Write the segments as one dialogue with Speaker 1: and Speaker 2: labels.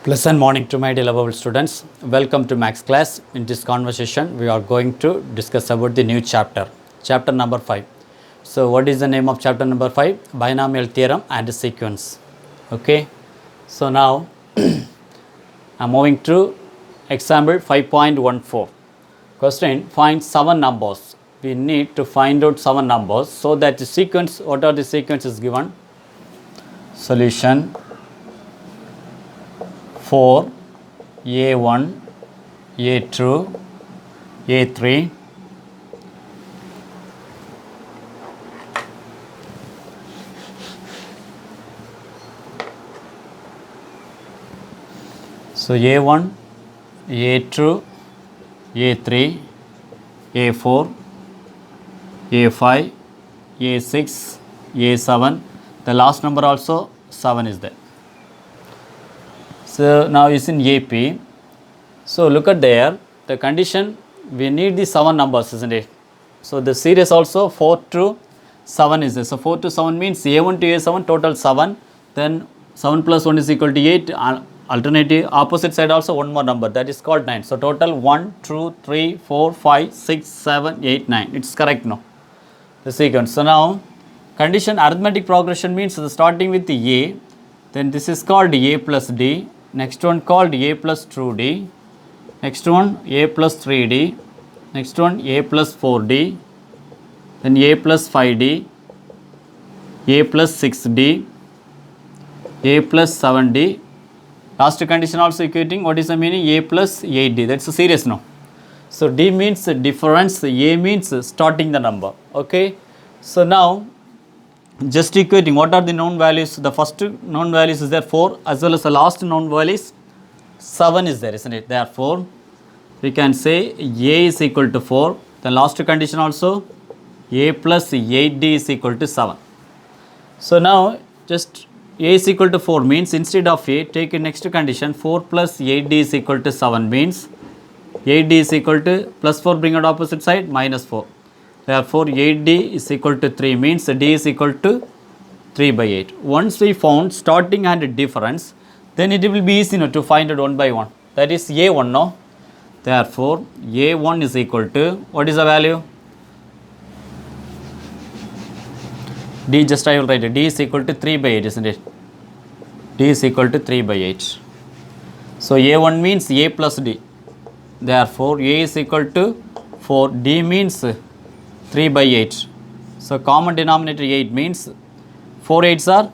Speaker 1: Pleasant morning to my dear lovable students. Welcome to Max class. In this conversation, we are going to discuss about the new chapter, chapter number 5. So, what is the name of chapter number 5? Binomial theorem and sequence. Okay. So, now I am moving to example 5.14. Question: find 7 numbers. We need to find out 7 numbers so that the sequence, what are the sequences given? Solution 4, A1, A2, A3, so A1, A2, A3, A4, A5, A6, A7, the last number also 7 is there. So, now is in AP. So, look at there, the condition, we need the 7 numbers, isn't it? So, the series also 4 to 7 is there. So, 4 to 7 means A1 to A7 total 7, then 7 plus 1 is equal to 8, alternative opposite side also one more number, that is called 9. So, total 1, 2, 3, 4, 5, 6, 7, 8, 9, it is correct now, the sequence. So, now condition arithmetic progression means starting with the A, then this is called A plus D, next one called A plus 2D, next one A plus 3D, next one A plus 4D, then A plus 5D, A plus 6D, A plus 7D, last condition also equating, what is the meaning? A plus 8D, that's a series now. So, D means difference, A means starting the number, okay. So, now just equating, what are the known values? The first known values is there 4, as well as the last known values 7 is there, isn't it? Therefore, we can say A is equal to 4, the last condition also A plus 8D is equal to 7. So, now just A is equal to 4 means instead of A, take a next condition 4 plus 8D is equal to 7 means 8D is equal to plus 4, bring out opposite side, minus 4. Therefore, 8D is equal to 3 means D is equal to 3 by 8. Once we found starting and difference, then it will be easy to find it one by one. That is A1 now. Therefore, A1 is equal to, what is the value? D, just I will write it. D is equal to 3 by 8, isn't it? D is equal to 3 by 8. So, A1 means A plus D. Therefore, A is equal to 4. D means 3 by 8. So, common denominator 8 means 4 8s are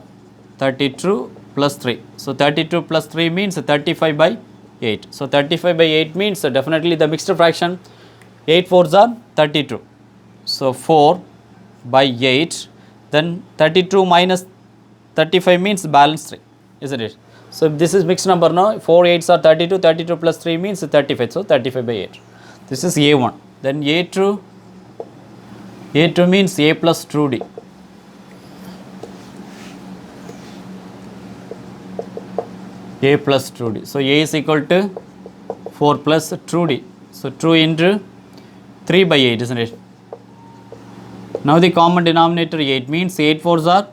Speaker 1: 32 plus 3. So, 32 plus 3 means 35 by 8. So, 35 by 8 means definitely the mixed fraction 8 4s are 32. So, 4 by 8, then 32 minus 35 means balance 3, isn't it? So, if this is mixed number now, 4 8s are 32, 32 plus 3 means 35. So, 35 by 8. This is A1. Then A2 means A plus 2D. A plus 2D. So, A is equal to 4 plus 2D. So, 2 into 3 by 8, isn't it? Now, the common denominator 8 means 8 4s are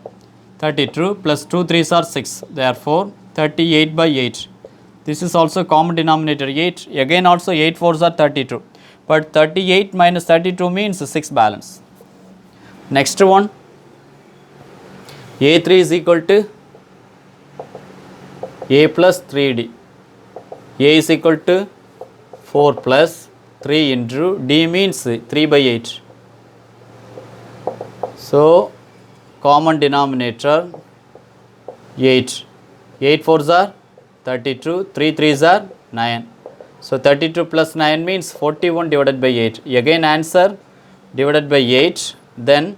Speaker 1: 32 plus 2 3s are 6. Therefore, 38 by 8. This is also common denominator 8. Again also 8 4s are 32. But 38 minus 32 means 6 balance. Next one, A3 is equal to A plus 3D. A is equal to 4 plus 3 into D means 3 by 8. So, common denominator 8. 8 4s are 32, 3 3s are 9. So, 32 plus 9 means 41 divided by 8. Again answer divided by 8. Then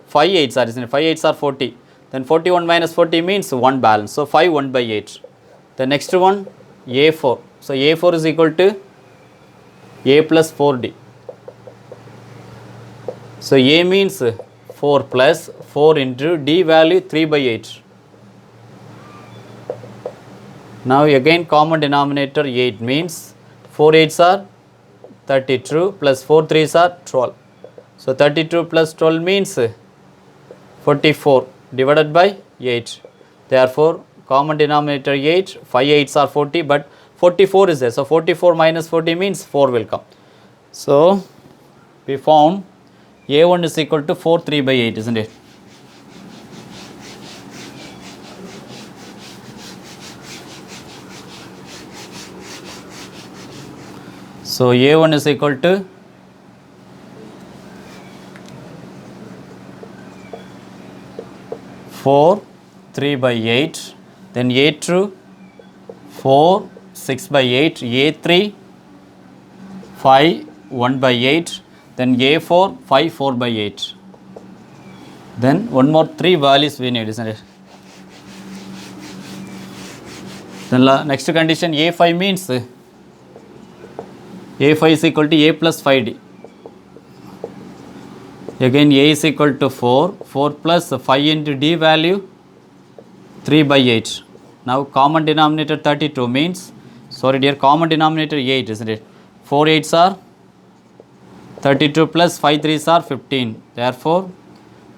Speaker 1: 5 8s are, isn't it? 5 8s are 40. Then 41 minus 40 means 1 balance. So, 5 1 by 8. The next one A4. So, A4 is equal to A plus 4D. So, A means 4 plus 4 into D value 3 by 8. Now, again common denominator 8 means 4 8s are 32 plus 4 3s are 12. So, 32 plus 12 means 44 divided by 8. Therefore, common denominator 8, 5 8s are 40, but 44 is there. So 44 minus 40 means 4 will come. So we found A1 is equal to 4 3 by 8, isn't it? So A1 is equal to 4 3 by 8, then A2 4 6 by 8, A3 5 1 by 8, then A4 5 4 by 8. Then one more 3 values we need, isn't it? Then next condition A5 means A5 is equal to A plus 5D. Again A is equal to 4, 4 plus 5 into D value 3 by 8. Now common denominator 32 means, sorry dear, common denominator 8, isn't it? 4 8s are 32 plus 5 3s are 15. Therefore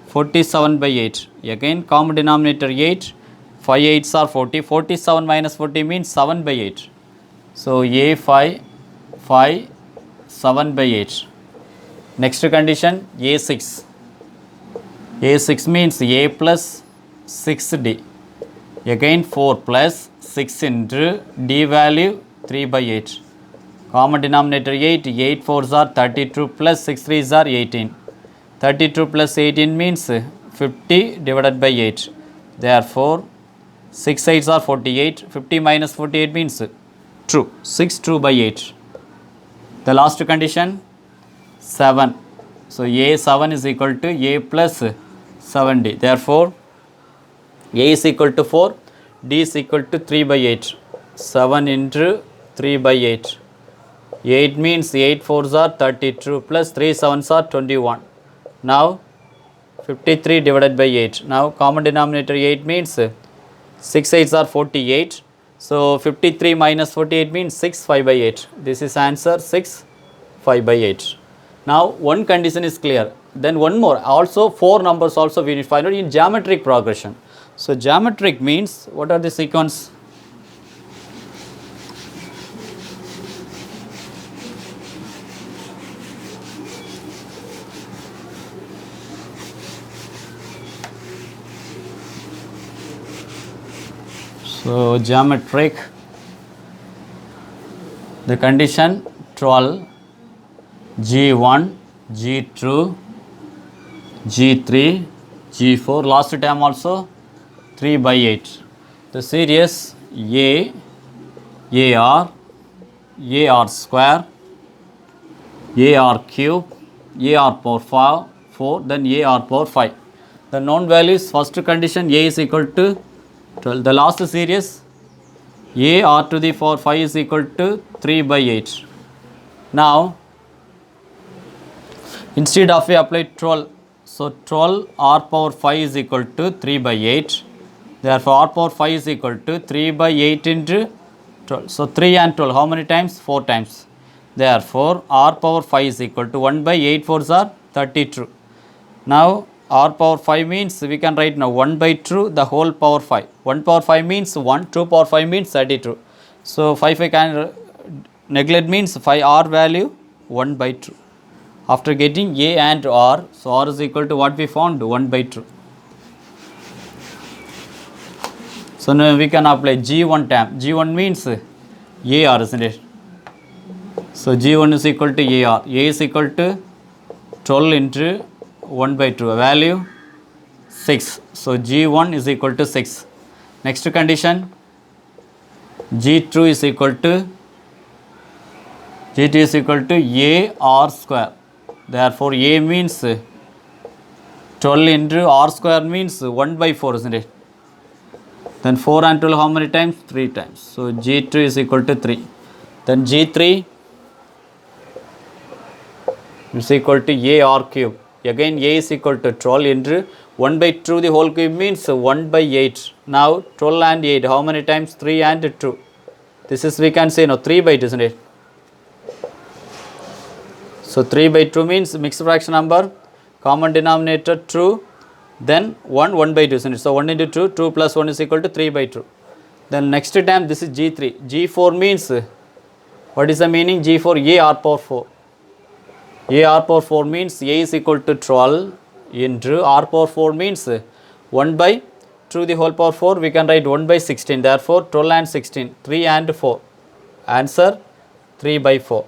Speaker 1: 47 by 8. Again common denominator 8, 5 8s are 40. 47 minus 40 means 7 by 8. So A5 5 7 by 8. Next condition A6. A6 means A plus 6D. Again 4 plus 6 into D value 3 by 8. Common denominator 8, 8 4s are 32 plus 6 3s are 18. 32 plus 18 means 50 divided by 8. Therefore 6 8s are 48. 50 minus 48 means true. 6 true by 8. The last condition 7. So A7 is equal to A plus 7D. Therefore A is equal to 4, D is equal to 3 by 8. 7 into 3 by 8. 8 means 8 4s are 32 plus 3 7s are 21. Now 53 divided by 8. Now common denominator 8 means 6 8s are 48. So 53 minus 48 means 6 5 by 8. This is answer 6 5 by 8. Now one condition is clear. Then one more. Also 4 numbers also we need to find out in geometric progression. So geometric means what are the sequence? So geometric, the condition 12, G1, G2, G3, G4, last term also 3 by 8. The series A, AR, AR square, AR cube, AR power 4, then AR power 5. The known values, first condition A is equal to 12. The last series A R to the power 5 is equal to 3 by 8. Now instead of we apply 12, so 12 R power 5 is equal to 3 by 8. Therefore R power 5 is equal to 3 by 8 into 12. So 3 and 12 how many times? 4 times. Therefore R power 5 is equal to 1 by 8 4s are 32. Now R power 5 means we can write now 1 by 2 the whole power 5. 1 power 5 means 1, 2 power 5 means 32. So 5 I can neglect means 5 R value 1 by 2. After getting A and R, so R is equal to what we found 1 by 2. So now we can apply G1 term. G1 means AR, isn't it? So G1 is equal to AR. A is equal to 12 into 1 by 2, value 6. So G1 is equal to 6. Next condition G2 is equal to AR square. Therefore A means 12 into R square means 1 by 4, isn't it? Then 4 and 12 how many times? 3 times. So G2 is equal to 3. Then G3 is equal to AR cube. Again A is equal to 12 into 1 by 2 the whole cube means 1 by 8. Now 12 and 8 how many times? 3 and 2. This is we can say no 3 by 2, isn't it? So 3 by 2 means mixed fraction number, common denominator 2, then 1 by 2, isn't it? So 1 into 2, 2 plus 1 is equal to 3 by 2. Then next term, this is G3. G4 means, what is the meaning? G4, A r power 4. A r power 4 means A is equal to 12 into r power 4 means 1 by 2 the whole power 4. We can write 1 by 16. Therefore, 12 and 16, 3 and 4. Answer 3 by 4.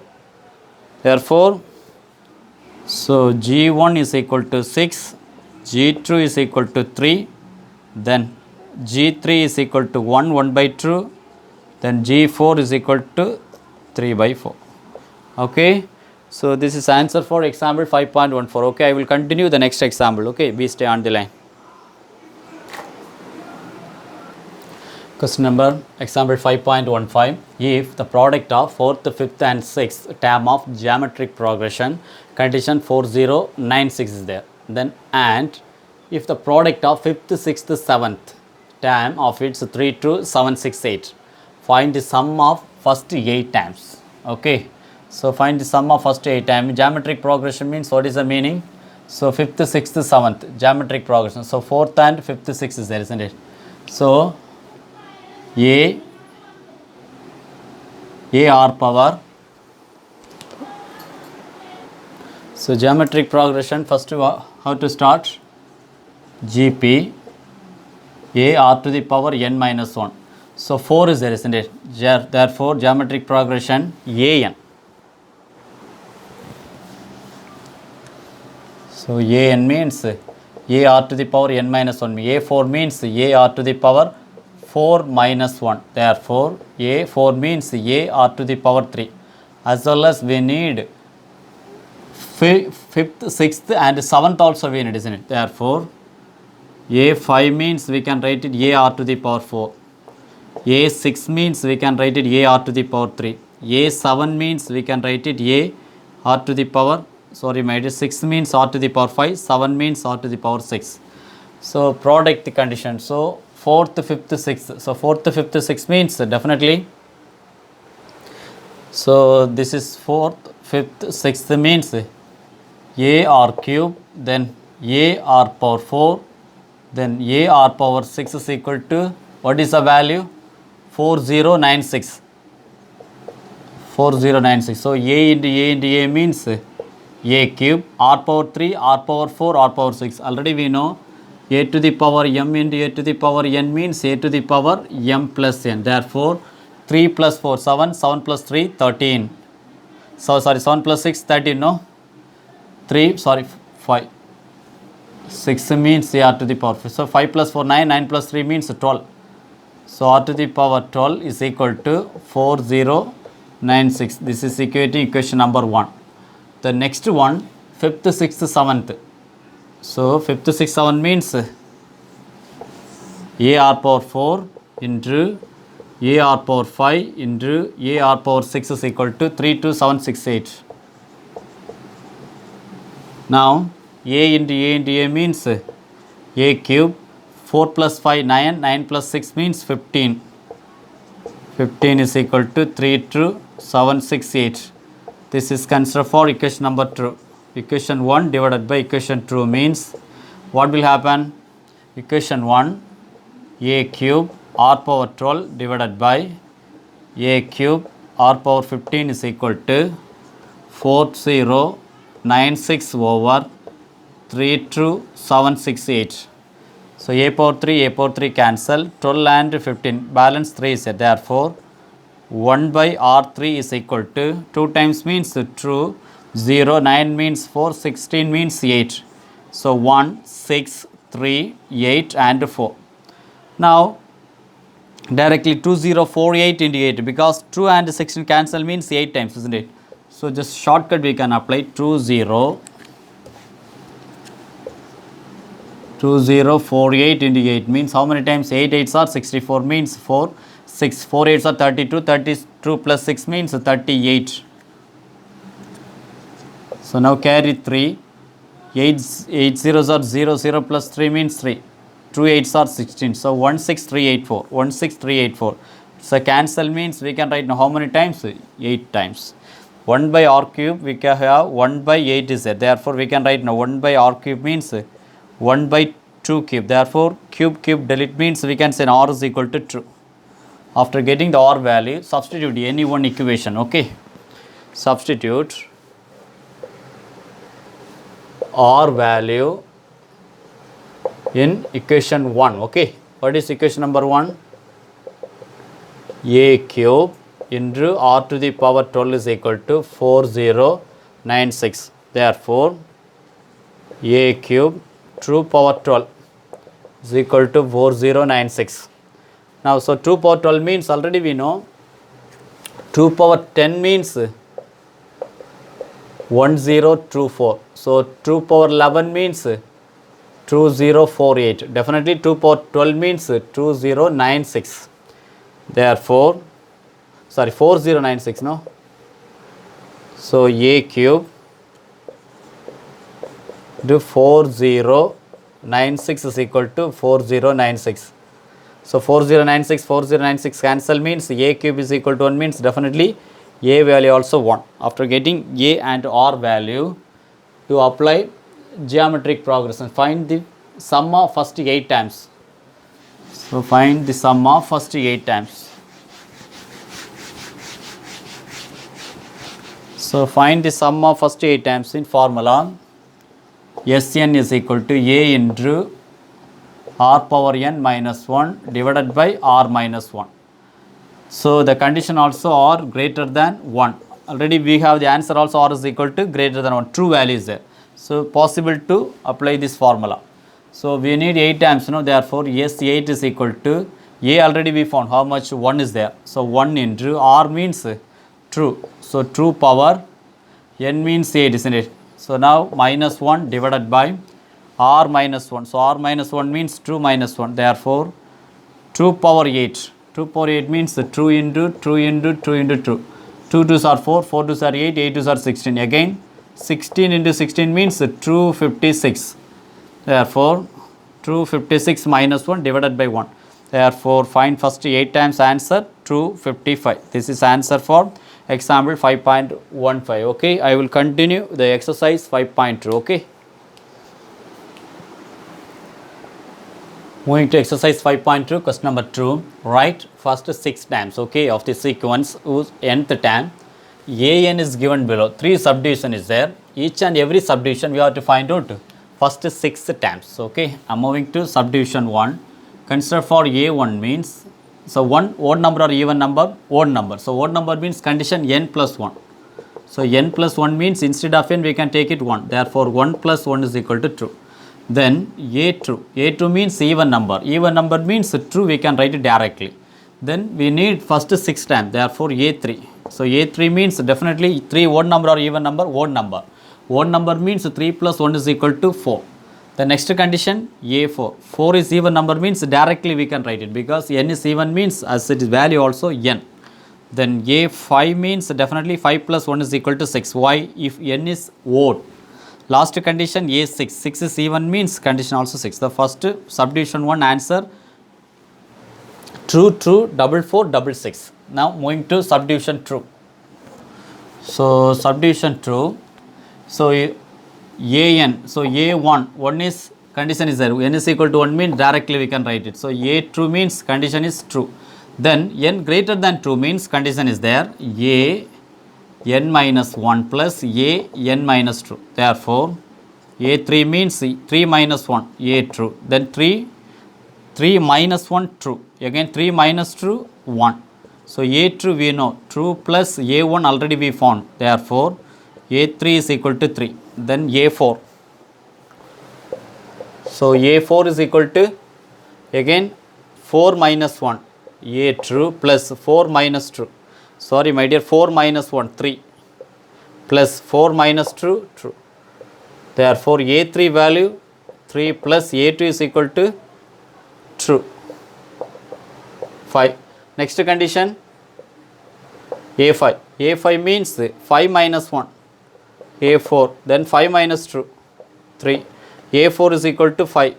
Speaker 1: Therefore, so G1 is equal to 6, G2 is equal to 3, then G3 is equal to 1 by 2, then G4 is equal to 3 by 4. Okay. So this is answer for example 5.14. Okay, I will continue the next example. Okay, please stay on the line. Question number example 5.15. If the product of 4th, 5th and 6th term of geometric progression condition 4096 is there, then and if the product of 5th, 6th, 7th term of its 3 to 768, find the sum of first 8 terms. Okay, so find the sum of first 8 terms. Geometric progression means, what is the meaning? So 5th, 6th, 7th geometric progression. So 4th and 5th, 6th is there, isn't it? So A r power. So geometric progression, first how to start? GP A r to the power n minus 1. So 4 is there, isn't it? Therefore, geometric progression an. So an means A r to the power n minus 1. A4 means A r to the power 4 minus 1. Therefore, A4 means A r to the power 3. As well as we need 5th, 6th and 7th also we need, isn't it? Therefore, A5 means we can write it A r to the power 4. A6 means we can write it A r to the power 3. A7 means we can write it A r to the power, sorry my dear, 6 means r to the power 5, 7 means r to the power 6. So product condition. So 4th, 5th, 6th. So 4th, 5th, 6th means definitely. So this is 4th, 5th, 6th means A r cube, then A r power 4, then A r power 6 is equal to, what is the value? 4096. 4096. So A into A means A cube, r power 3, r power 4, r power 6. Already we know A to the power m into A to the power n means A to the power m plus n. Therefore, 3 plus 4, 7, 7 plus 3, 13. So sorry, 7 plus 6, 13, no? 3, sorry, 5. 6 means A r to the power 5. So 5 plus 4, 9, 9 plus 3 means 12. So r to the power 12 is equal to 4096. This is equation number 1. The next one, 5th, 6th, 7th. So 5th, 6th, 7 means A r power 4 into A r power 5 into A r power 6 is equal to 32768. Now A into A means A cube, 4 plus 5, 9, 9 plus 6 means 15. 15 is equal to 32768. This is considered for equation number 2. Equation 1 divided by equation 2 means, what will happen? Equation 1, A cube r power 12 divided by A cube r power 15 is equal to 4096 over 32768. So A power 3 cancel, 12 and 15, balance 3 is there. Therefore, 1 by R3 is equal to 2 times means 2, 0, 9 means 4, 16 means 8. So 1, 6, 3, 8 and 4. Now, directly 2048 into 8 because 2 and 16 cancel means 8 times, isn't it? So just shortcut we can apply 2048 into 8 means how many times? 8 8s are 64 means 4, 6, 4 8s are 32, 32 plus 6 means 38. So now carry 3, 8 zeros are 0, 0 plus 3 means 3, 2 8s are 16. So 16384, 16384. So cancel means we can write now how many times? 8 times. 1 by r cube we can have 1 by 8 is there. Therefore we can write now 1 by r cube means 1 by 2 cube. Therefore cube delete means we can say r is equal to 2. After getting the R value, substitute any one equation. Okay, substitute R value in equation 1. Okay, what is equation number 1? A cube into R to the power 12 is equal to 4096. Therefore, A cube to power 12 is equal to 4096. Now, so 2 power 12 means already we know 2 power 10 means 1024. So 2 power 11 means 2048. Definitely 2 power 12 means 2096. Therefore, sorry, 4096, no? So A cube to 4096 is equal to 4096. So 4096 cancel means A cube is equal to 1 means definitely A value also 1. After getting A and R value, to apply geometric progression, find the sum of first 8 times. So find the sum of first 8 times. So find the sum of first 8 times in formula. Sn is equal to A into R power n minus 1 divided by R minus 1. So the condition also R greater than 1. Already we have the answer also R is equal to greater than 1. True value is there. So possible to apply this formula. So we need 8 times, therefore S8 is equal to A already we found how much 1 is there. So 1 into R means true. So true power n means 8, isn't it? So now minus 1 divided by R minus 1. So R minus 1 means true minus 1. Therefore 2 power 8. 2 power 8 means 2 into 2 into 2 into 2. 2 2s are 4, 4 2s are 8, 8 2s are 16. Again 16 into 16 means 256. Therefore 256 minus 1 divided by 1. Therefore find first 8 times answer 255. This is answer for example 5.15. Okay, I will continue the exercise 5.2. Okay. Moving to exercise 5.2, question number 2. Write first 6 times, okay, of the sequence whose nth time an is given below. 3 subdivision is there. Each and every subdivision we have to find out first 6 times. Okay, I'm moving to subdivision 1. Consider for a1 means, so one odd number or even number? Odd number. So odd number means condition n plus 1. So n plus 1 means instead of n we can take it 1. Therefore 1 plus 1 is equal to true. Then a2. A2 means even number. Even number means true, we can write it directly. Then we need first 6 times. Therefore a3. So a3 means definitely 3 odd number or even number? Odd number. Odd number means 3 plus 1 is equal to 4. The next condition a4. 4 is even number means directly we can write it because n is even means as it is value also n. Then a5 means definitely 5 plus 1 is equal to 6. Why? If n is odd. Last condition a6. 6 is even means condition also 6. The first subdivision 1 answer true, true, 4466. Now moving to subdivision true. So subdivision true. So an. So a1. 1 is condition is there. N is equal to 1 means directly we can write it. So a2 means condition is true. Then n greater than 2 means condition is there. A n minus 1 plus a n minus 2. Therefore a3 means 3 minus 1 a true. Then 3 minus 1 true. Again 3 minus 2 1. So a true we know. True plus a1 already we found. Therefore a3 is equal to 3. Then a4. So a4 is equal to again 4 minus 1 a true plus 4 minus 2. Sorry my dear, 4 minus 1 3 plus 4 minus 2 true. Therefore a3 value 3 plus a2 is equal to true. 5. Next condition a5. A5 means 5 minus 1 a4. Then 5 minus 2 3. A4 is equal to 5.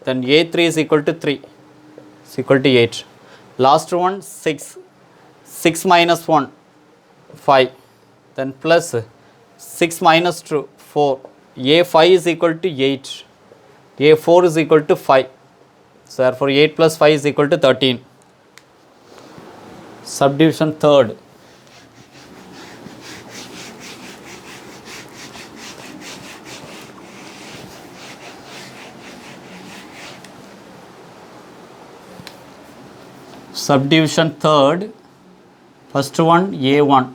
Speaker 1: Then a3 is equal to 3. Is equal to 8. Last one 6. 6 minus 1 5. Then plus 6 minus 2 4. A5 is equal to 8. A4 is equal to 5. So therefore 8 plus 5 is equal to 13. Subdivision third. Subdivision third. First one A1.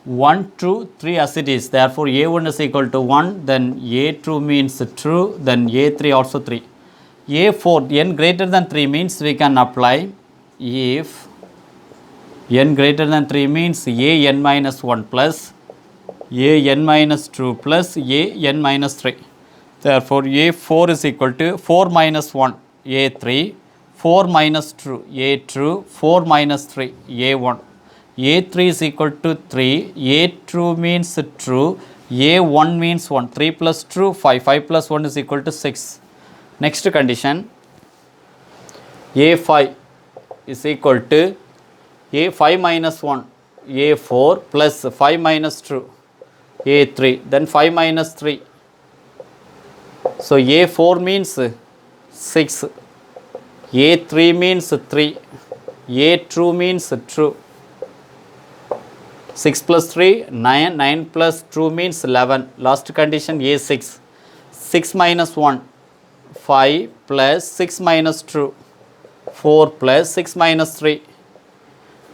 Speaker 1: 1, 2, 3 as it is. Therefore, A1 is equal to 1. Then A2 means true. Then A3 also 3. A4, n greater than 3 means we can apply if n greater than 3 means a n minus 1 plus a n minus 2 plus a n minus 3. Therefore, A4 is equal to 4 minus 1 A3, 4 minus 2 A2, 4 minus 3 A1. A3 is equal to 3, A2 means true, A1 means 1, 3 plus 2, 5, 5 plus 1 is equal to 6. Next condition, A5 is equal to A5 minus 1, A4 plus 5 minus 2, A3, then 5 minus 3. So, A4 means 6, A3 means 3, A2 means true. 6 plus 3, 9, 9 plus 2 means 11. Last condition A6, 6 minus 1, 5 plus 6 minus 2, 4 plus 6 minus 3.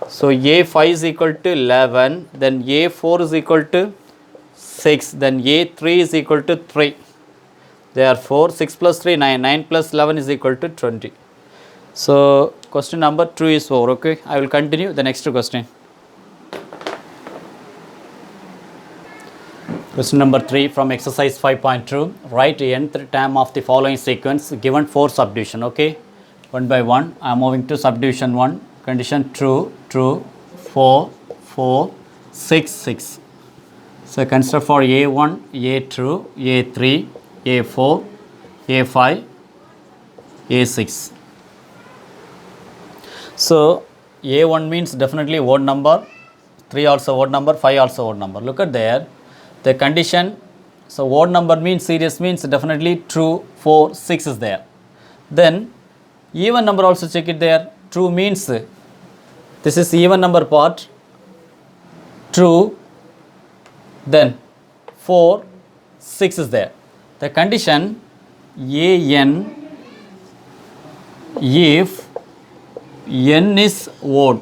Speaker 1: So, A5 is equal to 11, then A4 is equal to 6, then A3 is equal to 3. Therefore, 6 plus 3, 9, 9 plus 11 is equal to 20. So, question number 2 is over. Okay, I will continue the next question. Question number 3 from exercise 5.2. Write the nth term of the following sequence given 4 subdivision. Okay, one by one. I am moving to subdivision 1. Condition true, true, 4, 4, 6, 6. So, consider for A1, A2, A3, A4, A5, A6. So, A1 means definitely odd number, 3 also odd number, 5 also odd number. Look at there. The condition, so odd number means series means definitely true, 4, 6 is there. Then even number also check it there. True means this is even number part, true, then 4, 6 is there. The condition an if n is odd.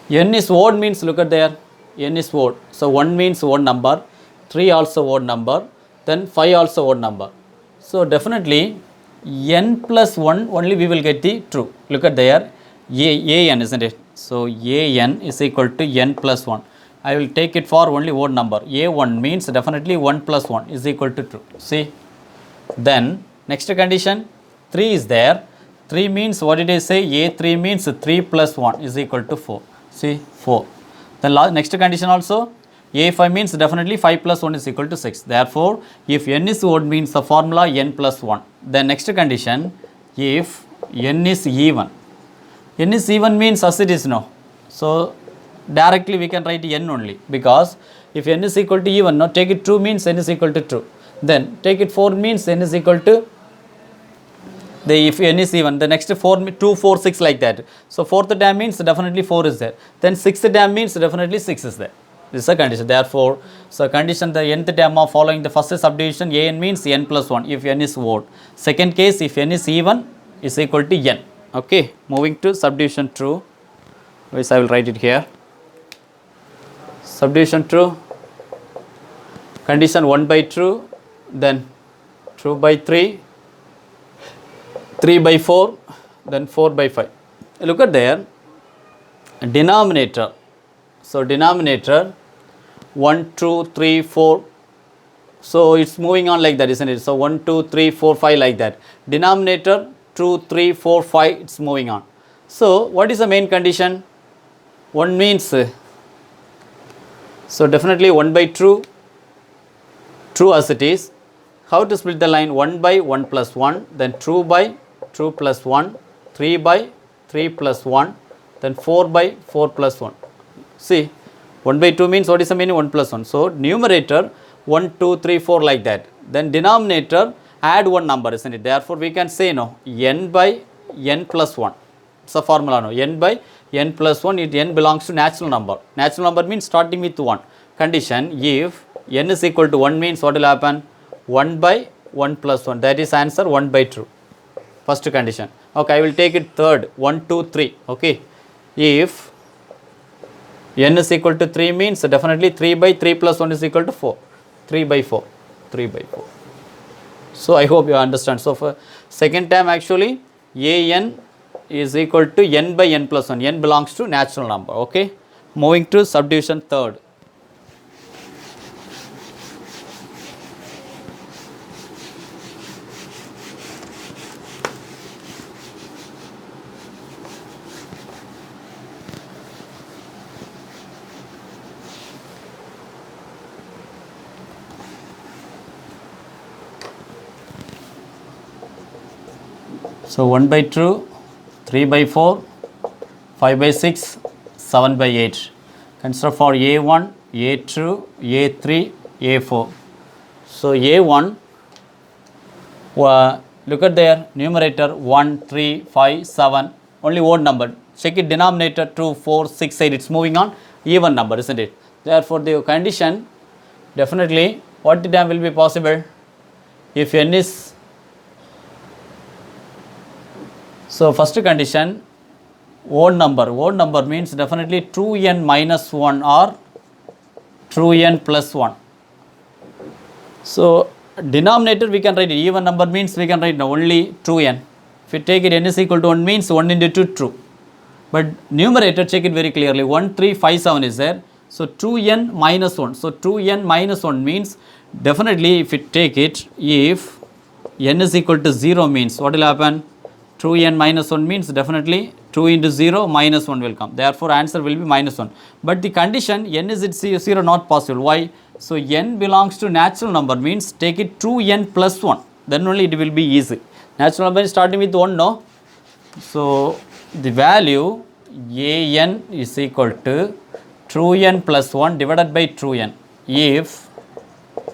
Speaker 1: N is odd means look at there. N is odd. So, 1 means odd number, 3 also odd number, then 5 also odd number. So, definitely n plus 1 only we will get the true. Look at there, an isn't it? So, an is equal to n plus 1. I will take it for only odd number. A1 means definitely 1 plus 1 is equal to true. See, then next condition 3 is there. 3 means what did I say? A3 means 3 plus 1 is equal to 4. See, 4. Then next condition also A5 means definitely 5 plus 1 is equal to 6. Therefore, if n is odd means the formula n plus 1. Then next condition, if n is even. N is even means as it is no. So, directly we can write n only, because if n is equal to even, now take it 2 means n is equal to 2. Then take it 4 means n is equal to, if n is even, the next 4, 2, 4, 6 like that. So, 4th term means definitely 4 is there. Then 6th term means definitely 6 is there. This is a condition. Therefore, so condition the nth term of following the first subdivision an means n plus 1 if n is odd. Second case if n is even is equal to n. Okay, moving to subdivision true, which I will write it here. Subdivision true, condition 1 by true, then 2 by 3, 3 by 4, then 4 by 5. Look at there, denominator. So, denominator 1, 2, 3, 4. So, it's moving on like that, isn't it? So, 1, 2, 3, 4, 5 like that. Denominator 2, 3, 4, 5, it's moving on. So, what is the main condition? 1 means, so definitely 1 by true, true as it is. How to split the line? 1 by 1 plus 1, then 2 by 2 plus 1, 3 by 3 plus 1, then 4 by 4 plus 1. See, 1 by 2 means what is the meaning? 1 plus 1. So, numerator 1, 2, 3, 4 like that. Then denominator add one number, isn't it? Therefore, we can say no, n by n plus 1. It's a formula no, n by n plus 1, it n belongs to natural number. Natural number means starting with 1. Condition, if n is equal to 1 means what will happen? 1 by 1 plus 1. That is answer 1 by 2. First condition. Okay, I will take it third. 1, 2, 3. Okay. If n is equal to 3 means definitely 3 by 3 plus 1 is equal to 4. 3 by 4. 3 by 4. So I hope you understand. So for second time actually an is equal to n by n plus 1. N belongs to natural number. Okay. Moving to subdivision third. So 1 by 2, 3 by 4, 5 by 6, 7 by 8. Consider for A1, A2, A3, A4. So A1, look at their numerator 1, 3, 5, 7, only odd number. Check it denominator 2, 4, 6, 8. It's moving on even number, isn't it? Therefore, the condition definitely what term will be possible if n is. So first condition, odd number means definitely 2n minus 1 or 2n plus 1. So denominator we can write it, even number means we can write only 2n. If you take it n is equal to 1 means 1 into 2 true. But numerator check it very clearly, 1, 3, 5, 7 is there. So 2n minus 1. So 2n minus 1 means definitely if you take it, if n is equal to 0 means what will happen? 2n minus 1 means definitely 2 into 0 minus 1 will come. Therefore, answer will be minus 1. But the condition n is 0 not possible. Why? So, n belongs to natural number means take it 2n plus 1. Then only it will be easy. Natural number is starting with 1, no? So, the value an is equal to 2n plus 1 divided by 2n. If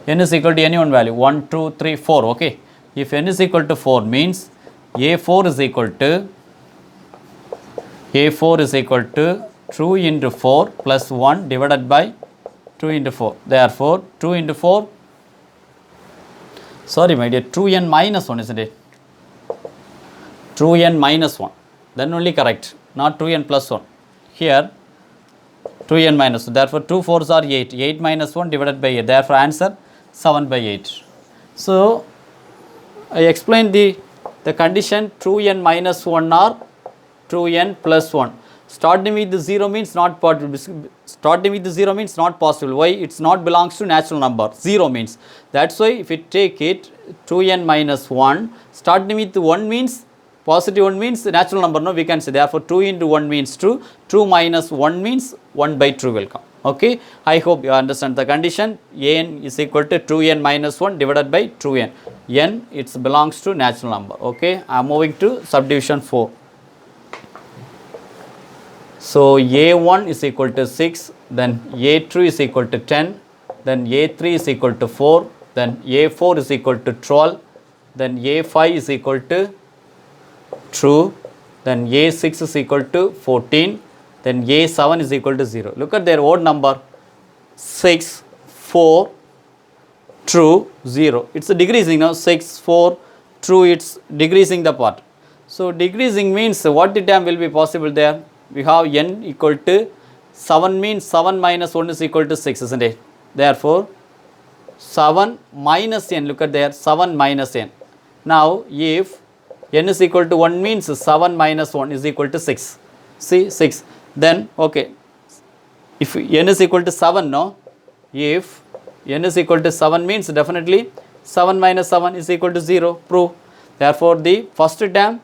Speaker 1: n is equal to any one value 1, 2, 3, 4. Okay. If n is equal to 4 means A4 is equal to 2 into 4 plus 1 divided by 2 into 4. Therefore, 2 into 4, sorry my dear, 2n minus 1, isn't it? 2n minus 1. Then only correct, not 2n plus 1. Here, 2n minus 1. Therefore, 2 4s are 8. 8 minus 1 divided by 8. Therefore, answer 7 by 8. So, I explained the condition 2n minus 1 or 2n plus 1. Starting with the 0 means not possible. Starting with the 0 means not possible. Why? It's not belongs to natural number. 0 means. That's why if we take it 2n minus 1, starting with 1 means positive 1 means natural number. No, we can say. Therefore, 2 into 1 means 2. 2 minus 1 means 1 by 2 will come. Okay. I hope you understand the condition. An is equal to 2n minus 1 divided by 2n. N, it belongs to natural number. Okay. I am moving to subdivision 4. So, A1 is equal to 6, then A2 is equal to 10, then A3 is equal to 4, then A4 is equal to 12, then A5 is equal to 2, then A6 is equal to 14, then A7 is equal to 0. Look at their odd number, 6, 4, true, 0. It's decreasing now, 6, 4, true, it's decreasing the part. So, decreasing means what the term will be possible there? We have n equal to 7 means 7 minus 1 is equal to 6, isn't it? Therefore, 7 minus n, look at there, 7 minus n. Now, if n is equal to 1 means 7 minus 1 is equal to 6. See, 6. Then, okay, if n is equal to 7, no? If n is equal to 7 means definitely 7 minus 7 is equal to 0. Prove. Therefore, the first term,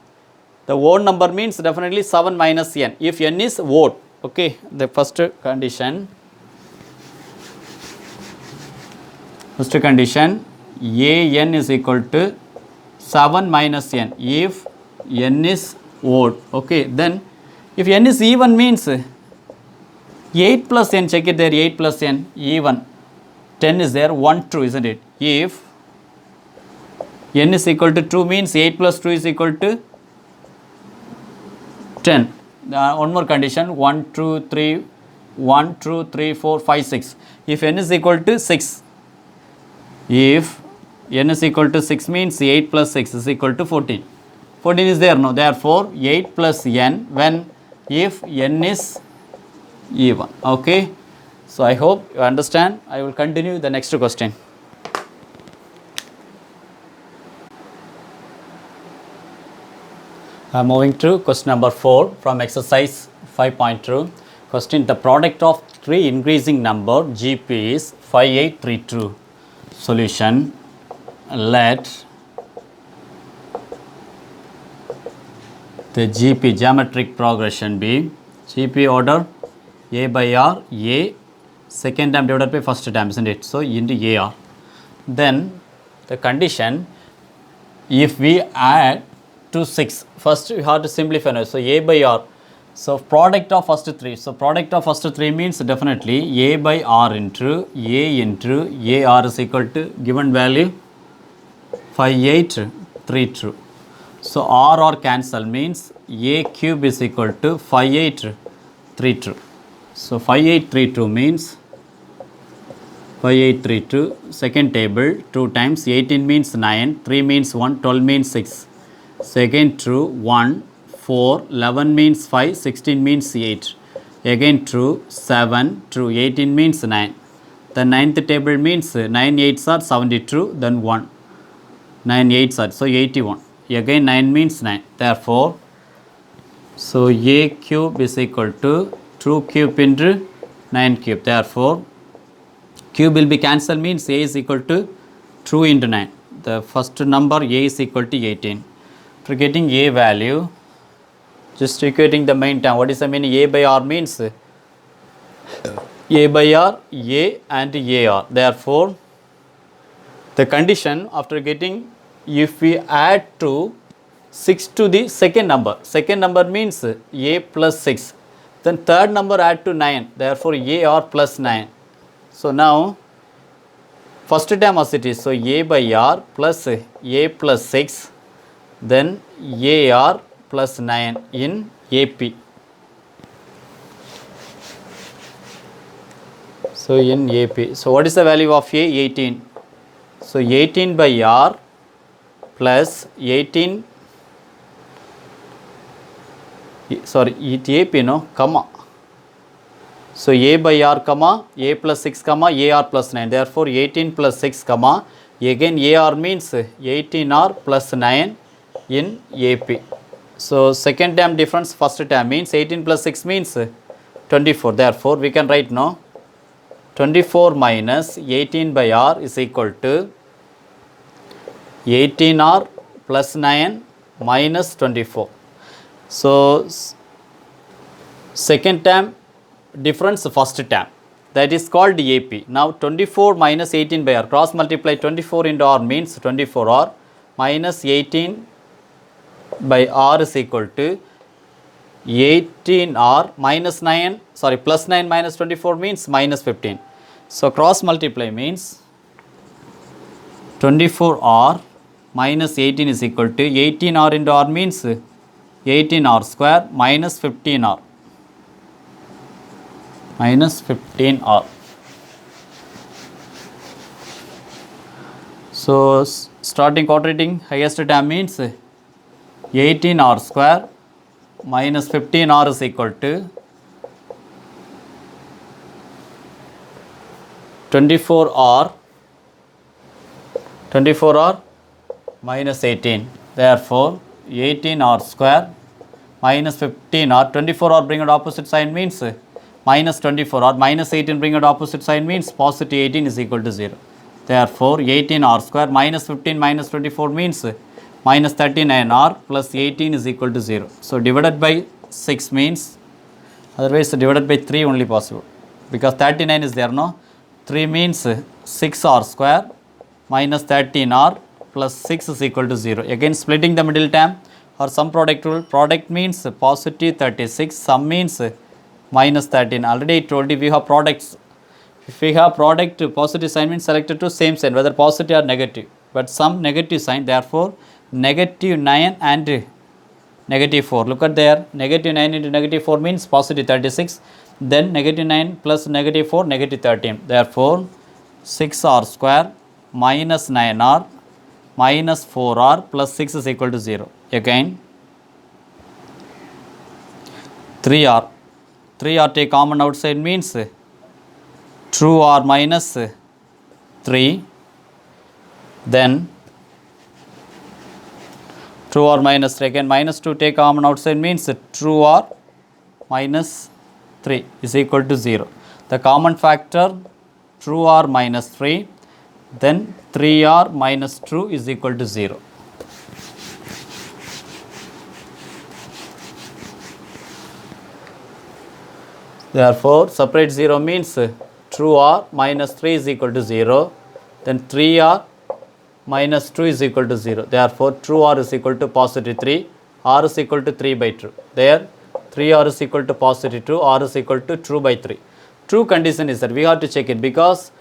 Speaker 1: the odd number means definitely 7 minus n. If n is odd, okay, the first condition an is equal to 7 minus n. If n is odd, okay, then if n is even means 8 plus n, check it there, 8 plus n, even 10 is there, 1 true, isn't it? If n is equal to 2 means 8 plus 2 is equal to 10. one more condition, 1, 2, 3, 1, 2, 3, 4, 5, 6. If n is equal to 6, if n is equal to 6 means 8 plus 6 is equal to 14. 14 is there, no? Therefore, 8 plus n when if n is even. Okay. So, I hope you understand. I will continue the next question. I am moving to question number 4 from exercise 5.2. Question: the product of three increasing number GP is 5832. Solution: let the GP geometric progression be GP order A by R, A second term divided by first term, isn't it? So, into AR. Then the condition, if we add to 6, first we have to simplify now. So, A by R. So, product of first 3. So, product of first 3 means definitely A by R into A into AR is equal to given value 5832. So, R cancel means A cube is equal to 5832. So, 5832 means 5832, second table 2 times 18 means 9, 3 means 1, 12 means 6. Second true 1, 4, 11 means 5, 16 means 8. Again true 7, true 18 means 9. The ninth table means 9 8s are 72, then 1. 9 8s are, so 81. Again 9 means 9. Therefore, so A cube is equal to 2 cube into 9 cube. Therefore, cube will be cancelled means A is equal to 2 into 9. The first number A is equal to 18. For getting A value, just equating the main term. What is the meaning? A by R means A by R, A and AR. Therefore, the condition after getting, if we add to 6 to the second number means A plus 6. Then third number add to 9. Therefore, AR plus 9. So, now first term as it is. So, A by R plus A plus 6. Then AR plus 9 in AP. So, in AP. So, what is the value of A? 18. So, 18 by R plus 18, sorry, it AP, no, comma. So, A by R, comma, A plus 6, comma, AR plus 9. Therefore, 18 plus 6, comma, again AR means 18R plus 9 in AP. So, second term difference, first term means 18 plus 6 means 24. Therefore, we can write now 24 minus 18 by R is equal to 18R plus 9 minus 24. So, second term difference, first term, that is called AP. Now, 24 minus 18 by R, cross multiply 24 into R means 24R minus 18 by R is equal to 18R minus 9, sorry, plus 9 minus 24 means minus 15. So, cross multiply means 24R minus 18 is equal to 18R into R means 18R square minus 15R. Minus 15R. So, starting quadrating highest term means 18R square minus 15R is equal to 24R minus 18. Therefore, 18R square minus 15R, 24R bring out opposite sign means minus 24R, minus 18 bring out opposite sign means positive 18 is equal to 0. Therefore, 18R square minus 15 minus 24 means minus 39R plus 18 is equal to 0. So, divided by 6 means, otherwise divided by 3 only possible, because 39 is there, no. 3 means 6R square minus 13R plus 6 is equal to 0. Again splitting the middle term or sum product rule, product means positive 36, sum means minus 13. Already I told you we have products. If we have product positive sign means selected to same sign, whether positive or negative, but some negative sign. Therefore, negative 9 and negative 4. Look at there, negative 9 into negative 4 means positive 36. Then negative 9 plus negative 4, negative 13. Therefore, 6r square minus 9r minus 4r plus 6 is equal to 0. Again, 3r. 3r take common outside means true r minus 3. Then true or minus 3. Again, minus 2 take common outside means true or minus 3 is equal to 0. The common factor true or minus 3, then 3r minus true is equal to 0. Therefore, separate 0 means true r minus 3 is equal to 0. Then 3r minus 2 is equal to 0. Therefore, true r is equal to positive 3, r is equal to 3 by 2. There, 3r is equal to positive 2, r is equal to true by 3. True condition is that we have to check it, because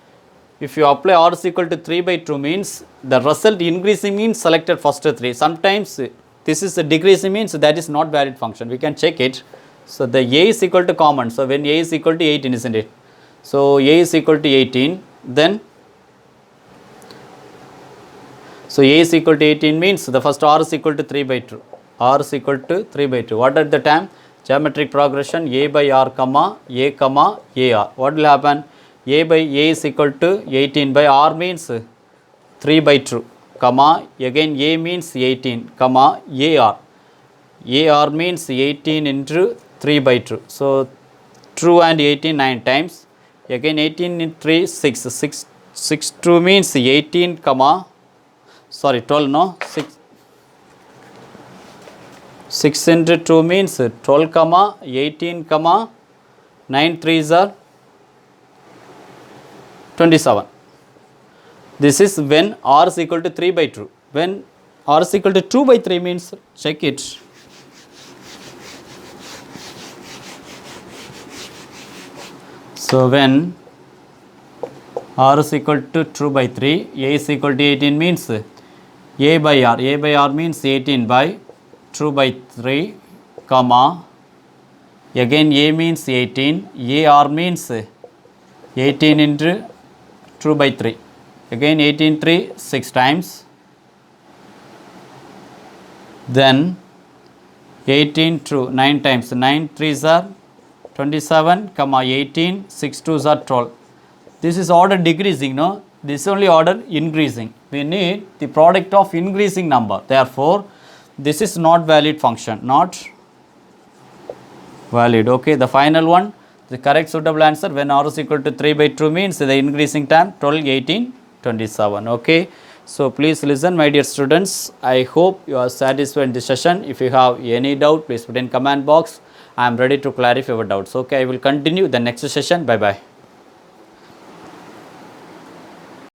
Speaker 1: if you apply r is equal to 3 by 2 means the result increasing means selected first 3. Sometimes this is a decreasing means that is not valid function. We can check it. So, the a is equal to common. So, when a is equal to 18, isn't it? So, a is equal to 18, then so a is equal to 18 means the first r is equal to 3 by 2. R is equal to 3 by 2. What at the time? Geometric progression a by r comma a comma ar. What will happen? A by a is equal to 18 by r means 3 by 2 comma again a means 18 comma ar. Ar means 18 into 3 by 2. So, true and 18 9 times. Again 18 into 3 6 2 means 18 comma 12 no 6 into 2 means 12 comma 18 comma 9 3s are 27. This is when r is equal to 3 by 2. When r is equal to 2 by 3 means, check it. So, when r is equal to 2 by 3, a is equal to 18 means a by r means 18 by 2 by 3 comma again a means 18, ar means 18 into 2 by 3, again 18 3 6 times, then 18 to 9 times, 9 3s are 27 comma 18, 6 2s are 12. This is order decreasing, no? This is only order increasing. We need the product of increasing number. Therefore, this is not valid function, not valid. Okay, the final one, the correct suitable answer when r is equal to 3 by 2 means the increasing time 12, 18, 27. Okay, so please listen, my dear students. I hope you are satisfied in this session. If you have any doubt, please put in comment box. I am ready to clarify your doubts. Okay, I will continue the next session. Bye bye.